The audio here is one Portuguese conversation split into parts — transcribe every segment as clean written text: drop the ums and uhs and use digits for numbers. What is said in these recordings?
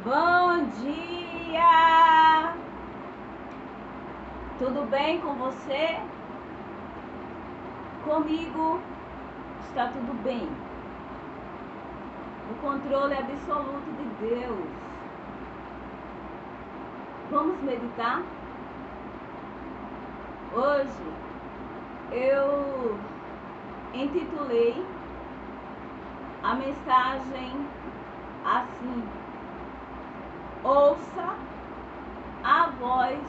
Bom dia! Tudo bem com você? Comigo está tudo bem. O controle absoluto de Deus. Vamos meditar? Hoje eu intitulei a mensagem assim: ouça a voz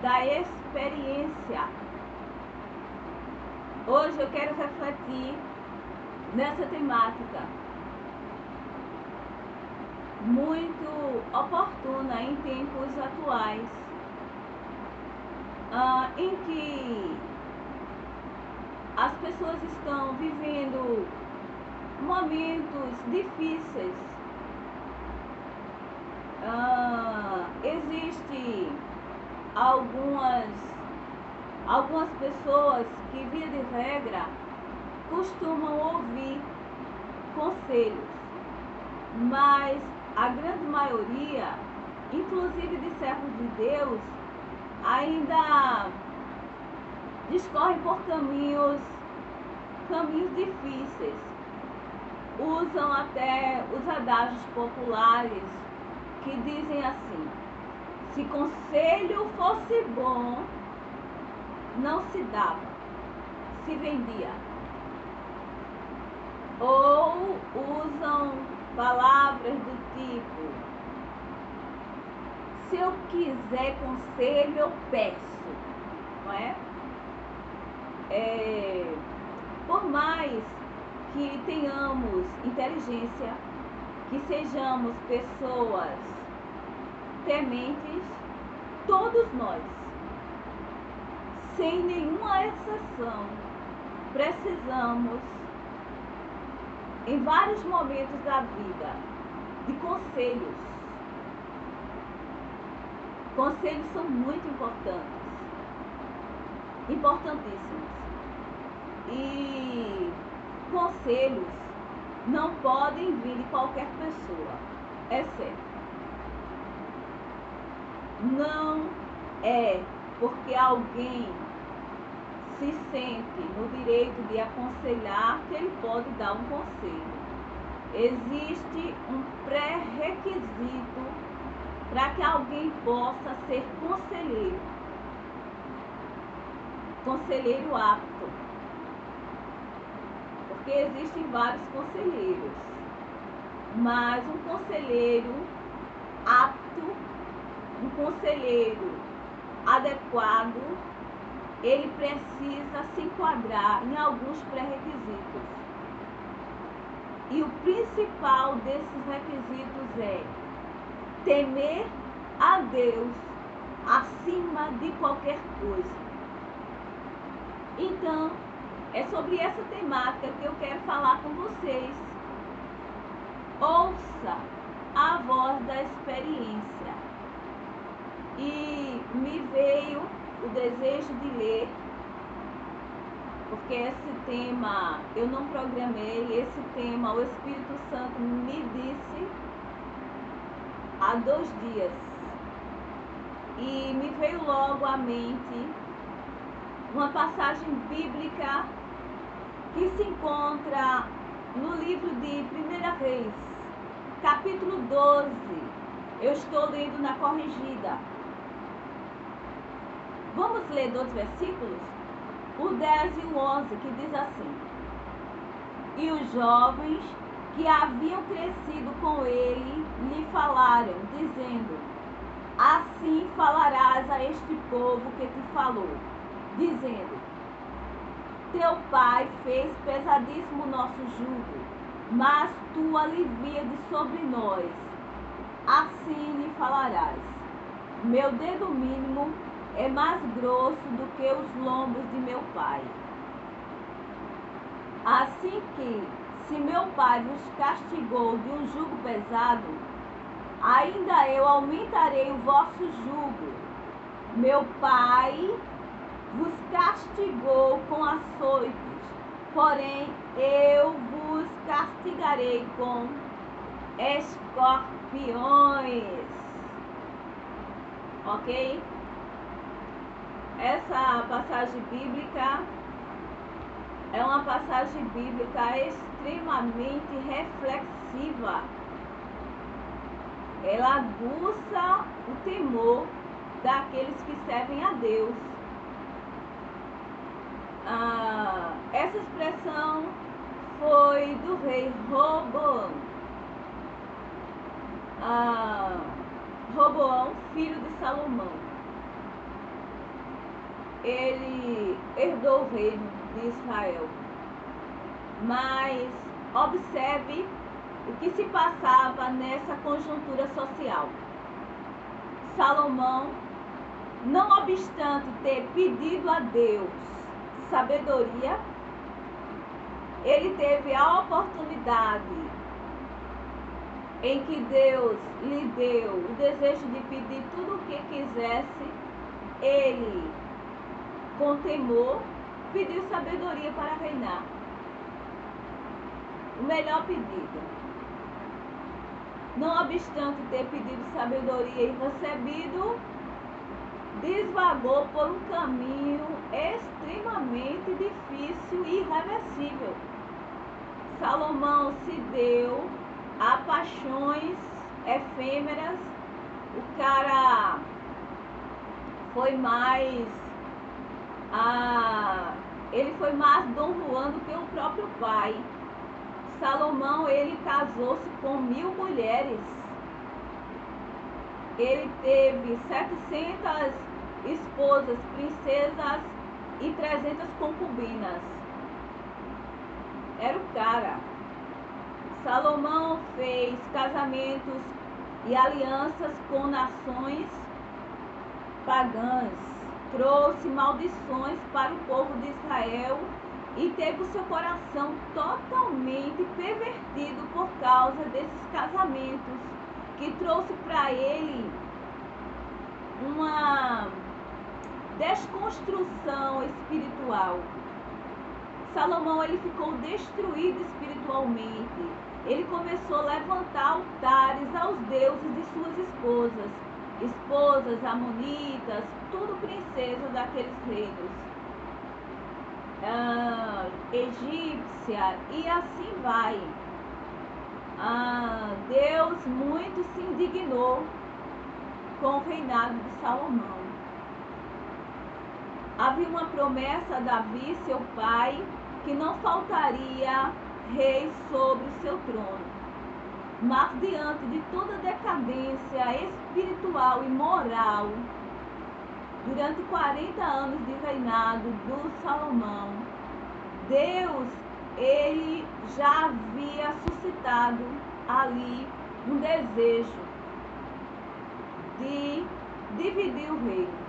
da experiência. Hoje eu quero refletir nessa temática muito oportuna em tempos atuais, em que as pessoas estão vivendo momentos difíceis. Existe algumas pessoas que, via de regra, costumam ouvir conselhos, mas a grande maioria, inclusive de servos de Deus, ainda discorrem por caminhos difíceis. Usam até os adágios populares que dizem assim: se conselho fosse bom, não se dava, se vendia. Ou usam palavras do tipo: se eu quiser conselho, eu peço, não é? Por mais que tenhamos inteligência, que sejamos pessoas tementes, todos nós, sem nenhuma exceção, precisamos, em vários momentos da vida, de conselhos. Conselhos são muito importantíssimos. E conselhos não podem vir de qualquer pessoa, é certo. Não é porque alguém se sente no direito de aconselhar que ele pode dar um conselho. Existe um pré-requisito para que alguém possa ser conselheiro. Conselheiro apto. Porque existem vários conselheiros. Mas um conselheiro apto, um conselheiro adequado, ele precisa se enquadrar em alguns pré-requisitos. E o principal desses requisitos é temer a Deus acima de qualquer coisa. Então, é sobre essa temática que eu quero falar com vocês. Ouça a voz da experiência. E me veio o desejo de ler, porque esse tema eu não programei, esse tema o Espírito Santo me disse há 2 dias. E me veio logo à mente uma passagem bíblica que se encontra no livro de 1 Reis, capítulo 12. Eu estou lendo na corrigida. Vamos ler 2 versículos? O 10 e o 11, que diz assim: e os jovens que haviam crescido com ele lhe falaram, dizendo: assim falarás a este povo que te falou, dizendo: teu pai fez pesadíssimo o nosso jugo, mas tu alivia de sobre nós. Assim lhe falarás: meu dedo mínimo é mais grosso do que os lombos de meu pai. Assim que, se meu pai vos castigou de um jugo pesado, ainda eu aumentarei o vosso jugo. Meu pai vos castigou com açoites, porém eu vos castigarei com escorpiões. ok? Essa passagem bíblica é uma passagem bíblica extremamente reflexiva. Ela aguça o temor daqueles que servem a Deus. Essa expressão foi do rei Roboão. Roboão, filho de Salomão. Ele herdou o reino de Israel. Mas observe o que se passava nessa conjuntura social. Salomão, não obstante ter pedido a Deus sabedoria, ele teve a oportunidade em que Deus lhe deu o desejo de pedir tudo o que quisesse. Ele, com temor, pediu sabedoria para reinar. O melhor pedido. Não obstante ter pedido sabedoria e recebido, desvagou por um caminho extremamente difícil e irreversível. Salomão se deu a paixões efêmeras. O cara foi mais ele foi mais Dom Juan do que o próprio pai. Salomão, ele casou-se com 1000 mulheres. Ele teve 700 esposas, princesas e 300 concubinas. Era o cara. Salomão fez casamentos e alianças com nações pagãs. Trouxe maldições para o povo de Israel e teve o seu coração totalmente pervertido por causa desses casamentos, que trouxe para ele uma desconstrução espiritual. Salomão, ele ficou destruído espiritualmente. Ele começou a levantar altares aos deuses de suas esposas amonitas, tudo princesas daqueles reinos, egípcia, e assim vai. Deus muito se indignou com o reinado de Salomão. Havia uma promessa a Davi, seu pai, que não faltaria rei sobre o seu trono. Mas diante de toda a decadência espiritual e moral, durante 40 anos de reinado do Salomão, Deus, ele já havia suscitado ali um desejo de dividir o reino.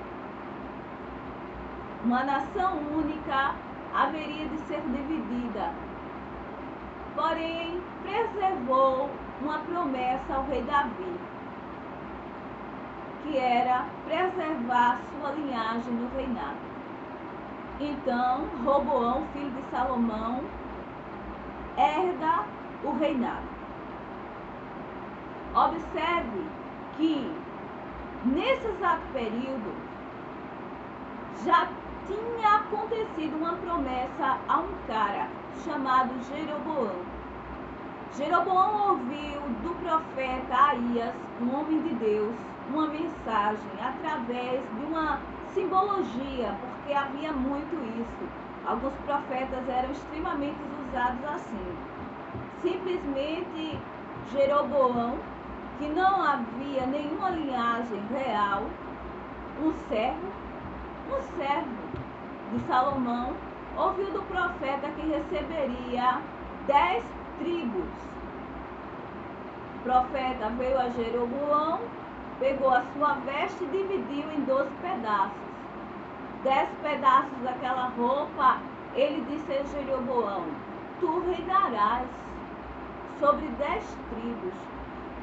Uma nação única haveria de ser dividida, porém preservou uma promessa ao rei Davi, que era preservar sua linhagem no reinado. Então, Roboão, filho de Salomão, herda o reinado. Observe que, nesse exato período, já tinha acontecido uma promessa a um cara chamado Jeroboão. Jeroboão ouviu do profeta Aías, um homem de Deus, uma mensagem através de uma simbologia, porque havia muito isso. Alguns profetas eram extremamente usados assim. Simplesmente Jeroboão, que não havia nenhuma linhagem real, um servo de Salomão, ouviu do profeta que receberia 10 tribos. O profeta veio a Jeroboão, pegou a sua veste e dividiu em 12 pedaços. 10 pedaços daquela roupa, ele disse a Jeroboão: tu reinarás sobre 10 tribos.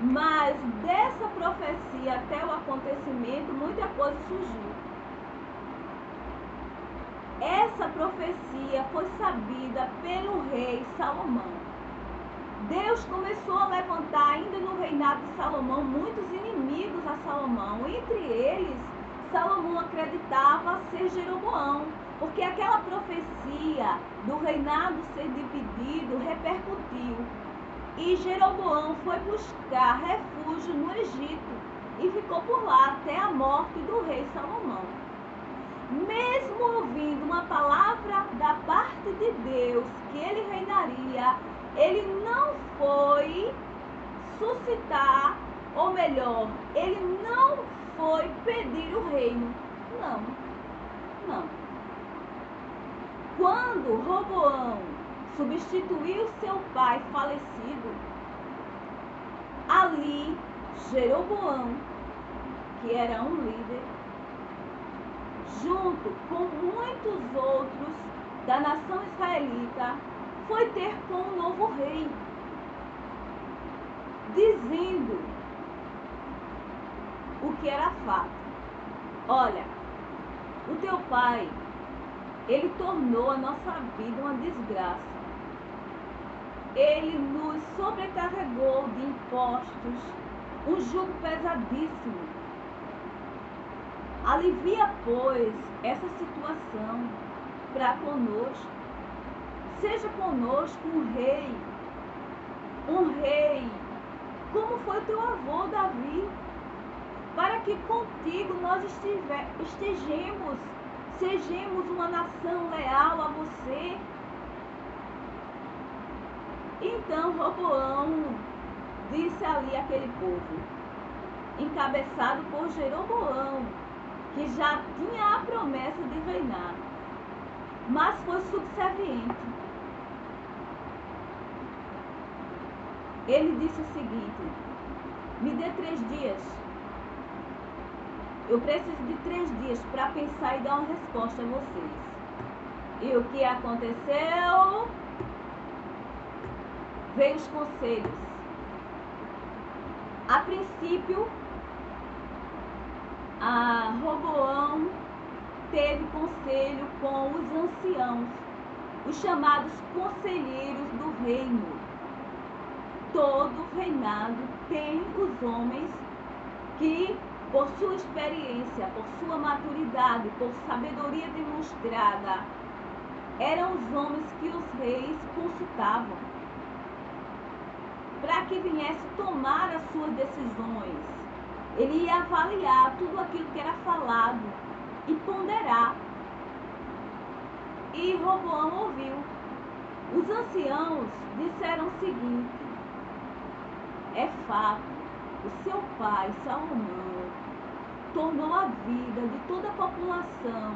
Mas dessa profecia até o acontecimento, muita coisa surgiu. Essa profecia foi sabida pelo rei Salomão. Deus começou a levantar ainda no reinado de Salomão muitos inimigos. Salomão. Entre eles, Salomão acreditava ser Jeroboão, porque aquela profecia do reinado ser dividido repercutiu. E Jeroboão foi buscar refúgio no Egito e ficou por lá até a morte do rei Salomão. Mesmo ouvindo uma palavra da parte de Deus que ele reinaria, ele não foi suscitar, ou melhor, ele não foi pedir o reino. Não. Quando Roboão substituiu seu pai falecido, ali Jeroboão, que era um líder, junto com muitos outros da nação israelita, foi ter com o novo rei, dizendo o que era fato. Olha, o teu pai, ele tornou a nossa vida uma desgraça. Ele nos sobrecarregou de impostos, um jugo pesadíssimo. Alivia, pois, essa situação para conosco. Seja conosco um rei, como foi teu avô Davi, para que contigo nós sejamos uma nação leal a você. Então Roboão disse ali àquele povo, encabeçado por Jeroboão, que já tinha a promessa de reinar, mas foi subserviente. Ele disse o seguinte: me dê 3 dias. Eu preciso de 3 dias para pensar e dar uma resposta a vocês. E o que aconteceu? Veio os conselhos. A princípio, Roboão teve conselho com os anciãos, os chamados conselheiros do reino. Todo reinado tem os homens que, por sua experiência, por sua maturidade, por sabedoria demonstrada, eram os homens que os reis consultavam para que viesse tomar as suas decisões. Ele ia avaliar tudo aquilo que era falado e ponderar. E Roboão ouviu. Os anciãos disseram o seguinte: é fato, o seu pai, Salomão, tornou a vida de toda a população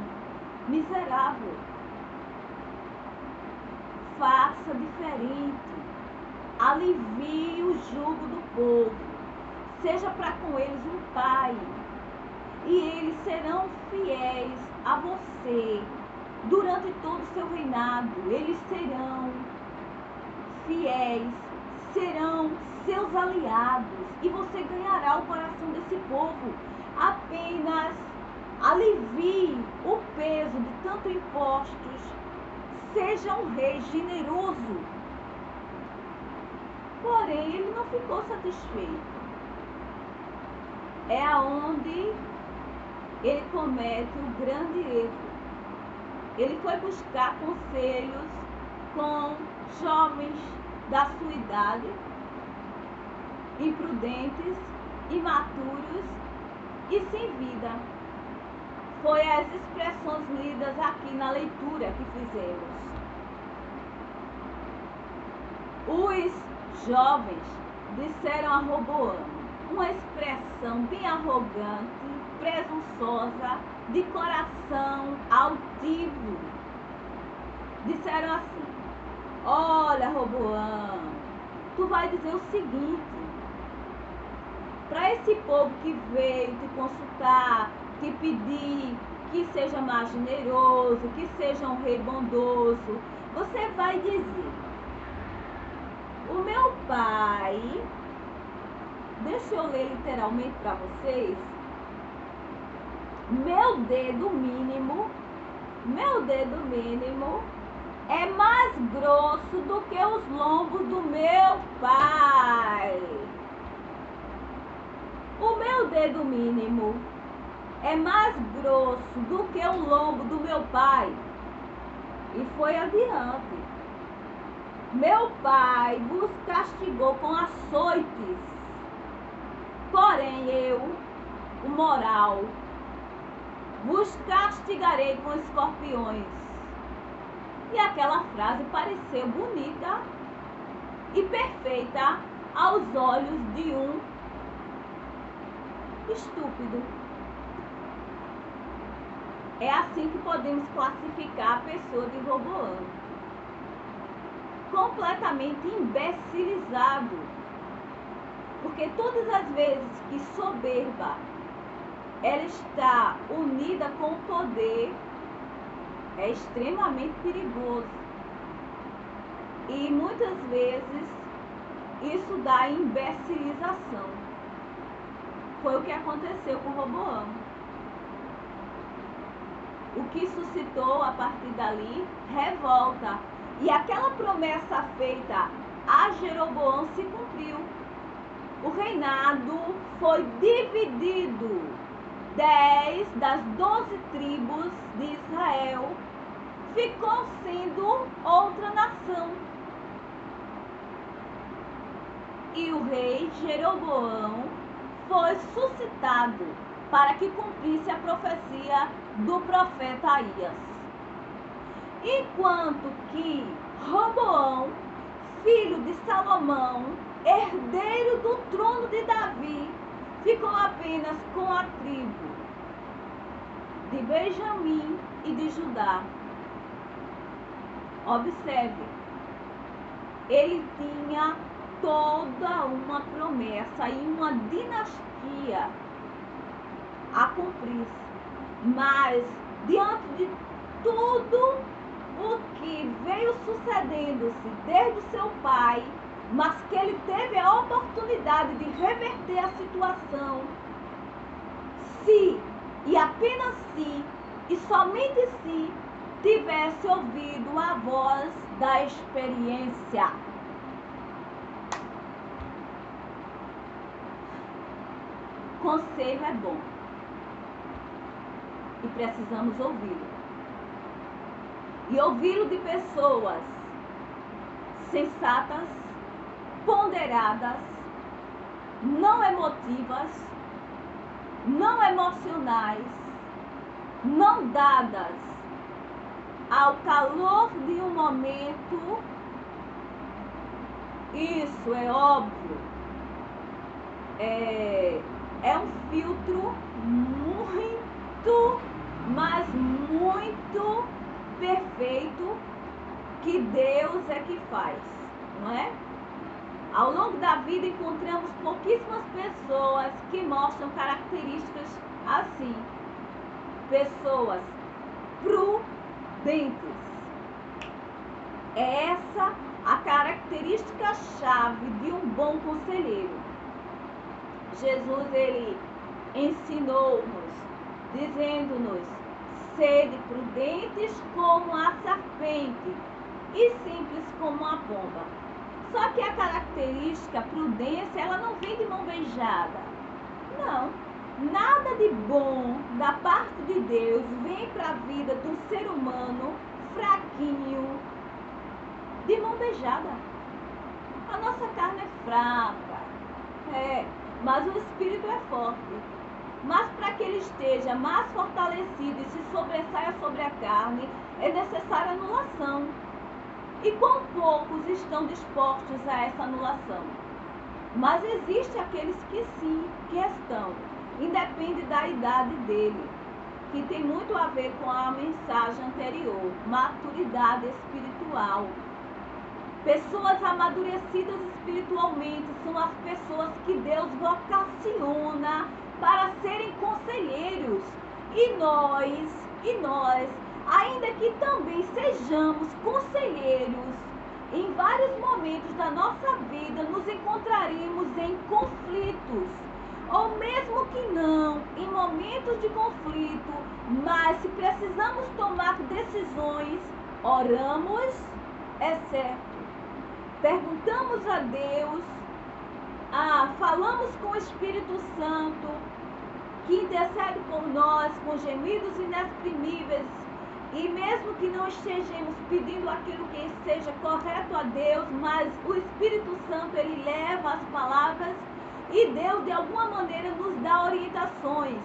miserável. Faça diferente. Alivie o jugo do povo. Seja para com eles um pai. E eles serão fiéis a você durante todo o seu reinado. Eles serão fiéis, serão seus aliados. E você ganhará o coração desse povo. Apenas alivie o peso de tantos impostos. Seja um rei generoso. Porém, ele não ficou satisfeito. É aonde ele comete um grande erro. Ele foi buscar conselhos com jovens da sua idade, imprudentes, imaturos e sem vida. Foi as expressões lidas aqui na leitura que fizemos. Os jovens disseram a Roboão, uma expressão bem arrogante, presunçosa, de coração altivo. Disseram assim: olha, Roboão, tu vai dizer o seguinte para esse povo que veio te consultar, te pedir que seja mais generoso, que seja um rei bondoso. Você vai dizer: o meu pai, deixa eu ler literalmente para vocês, meu dedo mínimo é mais grosso do que os lombos do meu pai. O meu dedo mínimo é mais grosso do que o lombo do meu pai. E foi adiante. Meu pai vos castigou com açoites, porém eu, o moral, vos castigarei com escorpiões. E aquela frase pareceu bonita e perfeita aos olhos de um estúpido. É assim que podemos classificar a pessoa de Roboão. Completamente imbecilizado. Porque todas as vezes que soberba ela está unida com o poder, é extremamente perigoso. E muitas vezes isso dá imbecilização. Foi o que aconteceu com Roboão. O que suscitou a partir dali revolta. E aquela promessa feita a Jeroboão se cumpriu. O reinado foi dividido. 10 das 12 tribos de Israel ficou sendo outra nação. E o rei Jeroboão foi suscitado para que cumprisse a profecia do profeta Aías. Enquanto que Roboão, filho de Salomão, herdeiro do trono de Davi, ficou apenas com a tribo de Benjamim e de Judá. Observe, ele tinha toda uma promessa e uma dinastia a cumprir-se, mas diante de tudo o que veio sucedendo-se desde o seu pai, mas que ele teve a oportunidade de reverter a situação, se, e apenas se, e somente se, tivesse ouvido a voz da experiência. Conselho é bom e precisamos ouvi-lo. E ouvi-lo de pessoas sensatas, ponderadas, não emotivas, não emocionais, não dadas ao calor de um momento. Isso é óbvio. É um filtro muito, mas muito perfeito que Deus é que faz, não é? Ao longo da vida encontramos pouquíssimas pessoas que mostram características assim. Pessoas prudentes. É essa a característica chave de um bom conselheiro. Jesus, ele ensinou-nos, dizendo-nos: sede prudentes como a serpente e simples como a pomba. Só que a característica prudência, ela não vem de mão beijada. Não. Nada de bom da parte de Deus vem para a vida do ser humano fraquinho de mão beijada. A nossa carne é fraca, mas o espírito é forte. Mas para que ele esteja mais fortalecido e se sobressaia sobre a carne, é necessária anulação. E quão poucos estão dispostos a essa anulação? Mas existem aqueles que sim, que estão. Independe da idade dele, que tem muito a ver com a mensagem anterior, maturidade espiritual. Pessoas amadurecidas espiritualmente são as pessoas que Deus vocaciona para serem conselheiros. E nós, ainda que também sejamos conselheiros, em vários momentos da nossa vida nos encontraremos em conflitos, ou mesmo que não, em momentos de conflito, mas se precisamos tomar decisões, oramos, é certo, perguntamos a Deus falamos com o Espírito Santo, que intercede por nós com gemidos inexprimíveis, e mesmo que não estejamos pedindo aquilo que seja correto a Deus, mas o Espírito Santo, ele leva as palavras e Deus de alguma maneira nos dá orientações.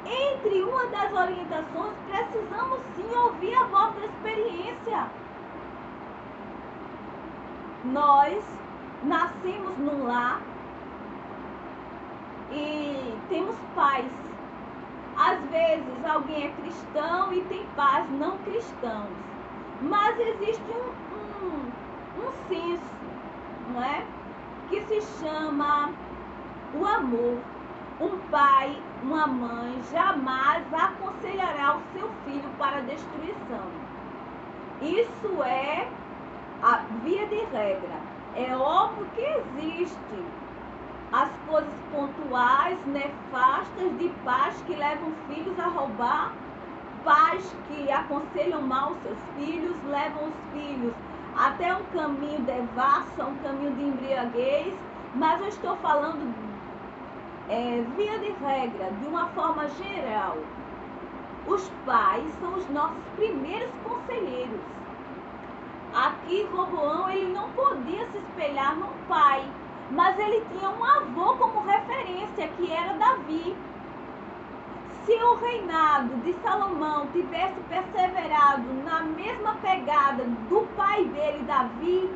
Entre uma das orientações, precisamos sim ouvir a voz da experiência. Nós nascemos num lar e temos pais. Às vezes alguém é cristão e tem pais não cristãos. Mas existe um senso, não é? Que se chama o amor. Um pai, uma mãe jamais aconselhará o seu filho para a destruição. Isso é a via de regra. É óbvio que existe as coisas pontuais, nefastas, de pais que levam filhos a roubar, pais que aconselham mal os seus filhos, levam os filhos até um caminho devasso, um caminho de embriaguez, mas eu estou falando via de regra, de uma forma geral. Os pais são os nossos primeiros conselheiros. Aqui, Roboão, ele não podia se espelhar num pai, mas ele tinha um avô como referência, que era Davi. Se o reinado de Salomão tivesse perseverado na mesma pegada do pai dele, Davi,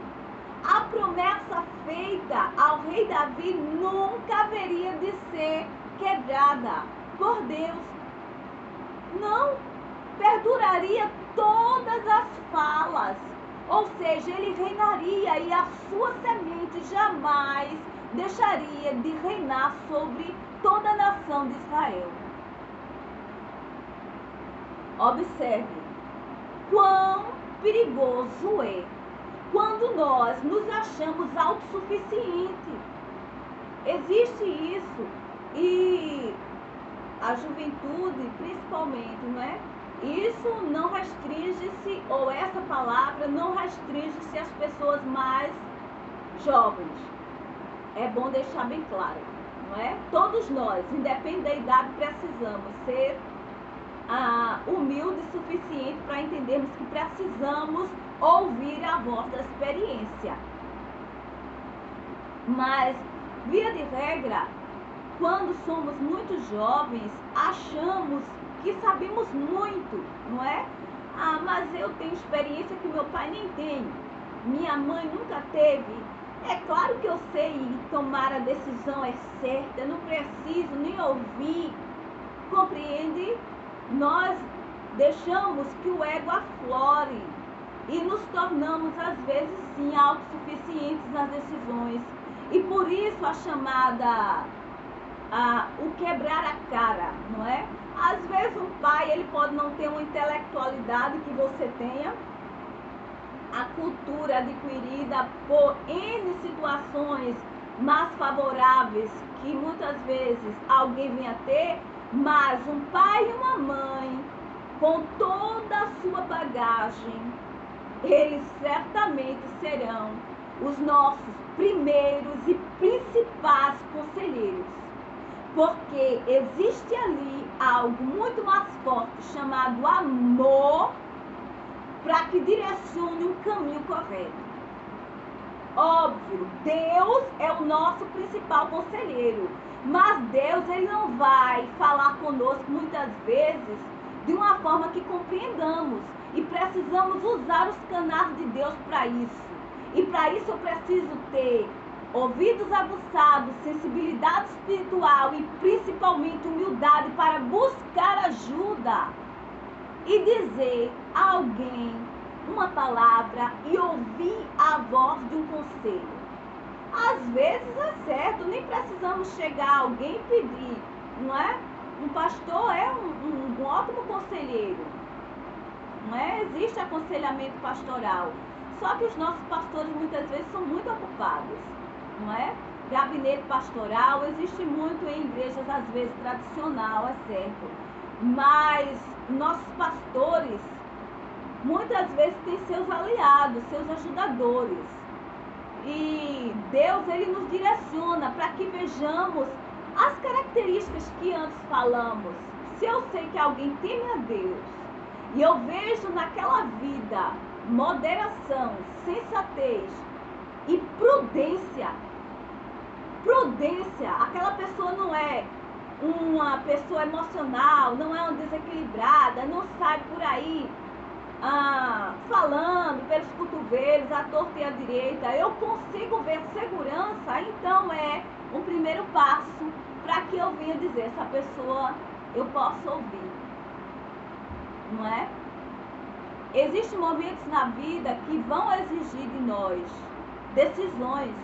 a promessa feita ao rei Davi nunca haveria de ser quebrada por Deus. Não, perduraria todas as falas. Ou seja, ele reinaria e a sua semente jamais deixaria de reinar sobre toda a nação de Israel. Observe quão perigoso é quando nós nos achamos autossuficientes. Existe isso e a juventude, principalmente, não é? Isso não restringe-se, ou essa palavra não restringe-se às pessoas mais jovens. É bom deixar bem claro, não é? Todos nós, independente da idade, precisamos ser humildes o suficiente para entendermos que precisamos ouvir a voz da experiência. Mas, via de regra, quando somos muito jovens, achamos que sabemos muito, não é? Mas eu tenho experiência que meu pai nem tem, minha mãe nunca teve. É claro que eu sei tomar a decisão é certa, eu não preciso nem ouvir, compreende? Nós deixamos que o ego aflore e nos tornamos, às vezes, sim, autossuficientes nas decisões. E por isso a chamada, o quebrar a cara, não é? Às vezes um pai, ele pode não ter uma intelectualidade que você tenha, a cultura adquirida por N situações mais favoráveis que muitas vezes alguém venha ter, mas um pai e uma mãe, com toda a sua bagagem, eles certamente serão os nossos primeiros e principais conselheiros. Porque existe ali algo muito mais forte chamado amor para que direcione um caminho correto. Óbvio, Deus é o nosso principal conselheiro, mas Deus, ele não vai falar conosco muitas vezes de uma forma que compreendamos, e precisamos usar os canais de Deus para isso. E para isso eu preciso ter ouvidos aguçados, sensibilidade espiritual e principalmente humildade para buscar ajuda e dizer a alguém uma palavra e ouvir a voz de um conselho. Às vezes é certo, nem precisamos chegar a alguém e pedir, não é? Um pastor é um ótimo conselheiro, não é? Existe aconselhamento pastoral, só que os nossos pastores muitas vezes são muito ocupados, não é? Gabinete pastoral existe muito em igrejas, às vezes tradicional, é certo, mas nossos pastores muitas vezes têm seus aliados, seus ajudadores. E Deus, ele nos direciona para que vejamos as características que antes falamos. Se eu sei que alguém teme a Deus e eu vejo naquela vida moderação, sensatez e prudência, aquela pessoa não é uma pessoa emocional, não é uma desequilibrada, não sai por aí falando pelos cotovelos, à torta e à direita, eu consigo ver segurança, então é um primeiro passo para que eu venha dizer, essa pessoa eu posso ouvir, não é? Existem momentos na vida que vão exigir de nós decisões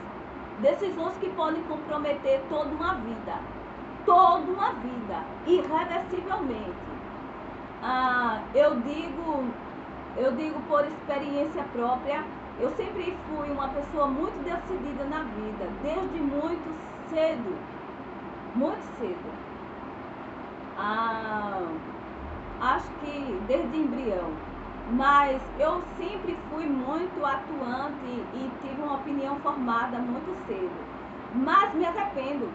que podem comprometer toda uma vida, irreversivelmente. Eu digo por experiência própria, eu sempre fui uma pessoa muito decidida na vida, desde muito cedo. Acho que desde embrião. Mas eu sempre fui muito atuante e tive uma opinião formada muito cedo. Mas me arrependo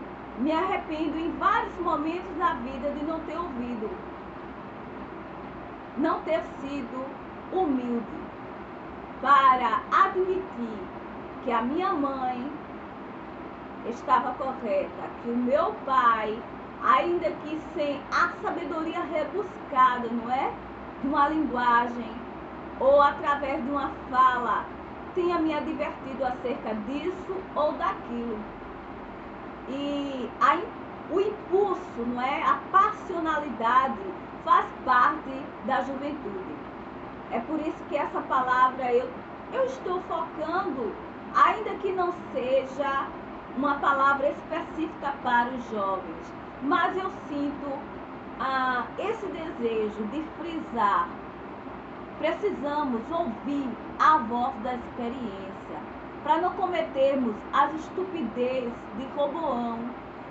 em vários momentos da vida de não ter ouvido, não ter sido humilde para admitir que a minha mãe estava correta, que o meu pai, ainda que sem a sabedoria rebuscada, não é? De uma linguagem ou através de uma fala, tenha me advertido acerca disso ou daquilo. E o impulso, não é? A passionalidade faz parte da juventude. É por isso que essa palavra eu estou focando, ainda que não seja uma palavra específica para os jovens, mas eu sinto esse desejo de frisar. Precisamos ouvir a voz da experiência, para não cometermos as estupidez de Roboão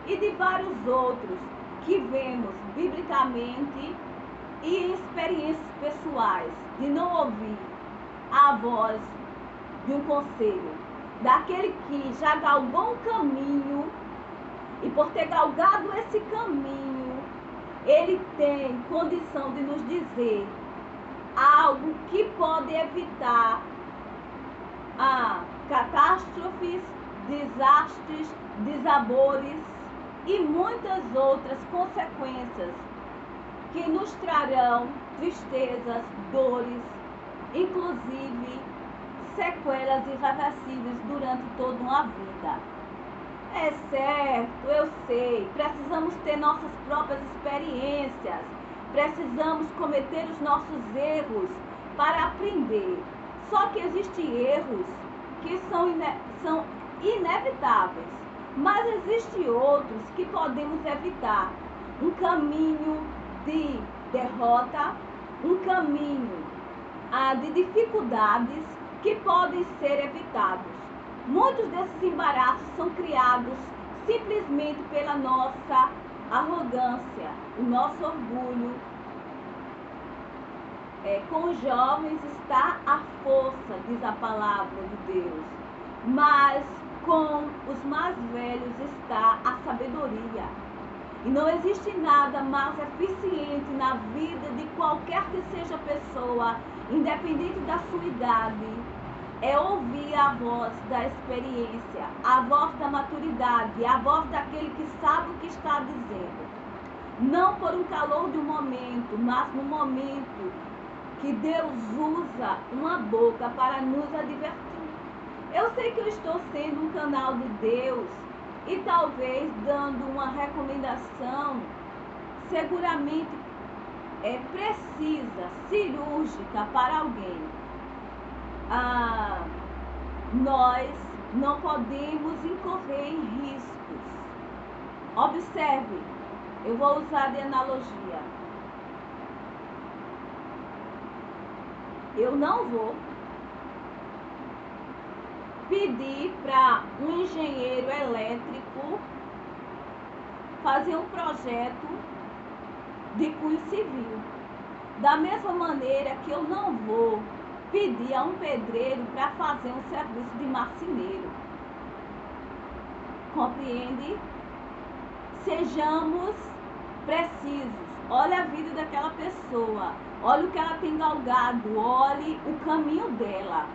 e de vários outros que vemos biblicamente e em experiências pessoais, de não ouvir a voz de um conselho, daquele que já galgou um caminho e por ter galgado esse caminho, ele tem condição de nos dizer algo que pode evitar catástrofes, desastres, desabores e muitas outras consequências que nos trarão tristezas, dores, inclusive sequelas irreversíveis durante toda uma vida. É certo, eu sei, precisamos ter nossas próprias experiências, precisamos cometer os nossos erros para aprender. Só que existem erros que são inevitáveis, mas existem outros que podemos evitar. Um caminho de derrota, um caminho de dificuldades que podem ser evitados. Muitos desses embaraços são criados simplesmente pela nossa arrogância, o nosso orgulho. Com os jovens está a força, diz a palavra de Deus, mas com os mais velhos está a sabedoria. E não existe nada mais eficiente na vida de qualquer que seja pessoa, independente da sua idade, é ouvir a voz da experiência, a voz da maturidade, a voz daquele que sabe o que está dizendo. Não por um calor de um momento, mas no momento que Deus usa uma boca para nos advertir. Eu sei que eu estou sendo um canal de Deus e talvez dando uma recomendação seguramente precisa, cirúrgica para alguém. Nós não podemos incorrer em riscos. Observe, eu vou usar de analogia. Eu não vou pedir para um engenheiro elétrico fazer um projeto de cunho civil. Da mesma maneira que eu não vou pedir a um pedreiro para fazer um serviço de marceneiro. Compreende? Sejamos precisos. Olha a vida daquela pessoa. Olha o que ela tem galgado. Olhe o caminho dela.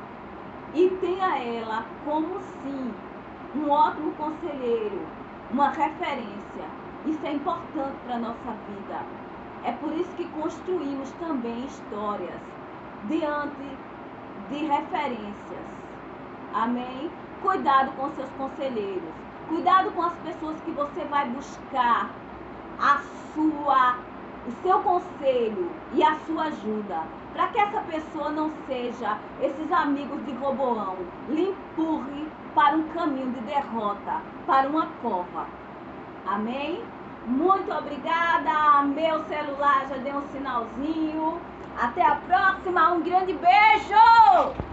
E tenha ela como sim um ótimo conselheiro, uma referência. Isso é importante para a nossa vida. É por isso que construímos também histórias diante de referências. Amém? Cuidado com seus conselheiros. Cuidado com as pessoas que você vai buscar o seu conselho e a sua ajuda, para que essa pessoa não seja esses amigos de Roboão, lhe empurre para um caminho de derrota, para uma cova. Amém? Muito obrigada. Meu celular já deu um sinalzinho. Até a próxima. Um grande beijo!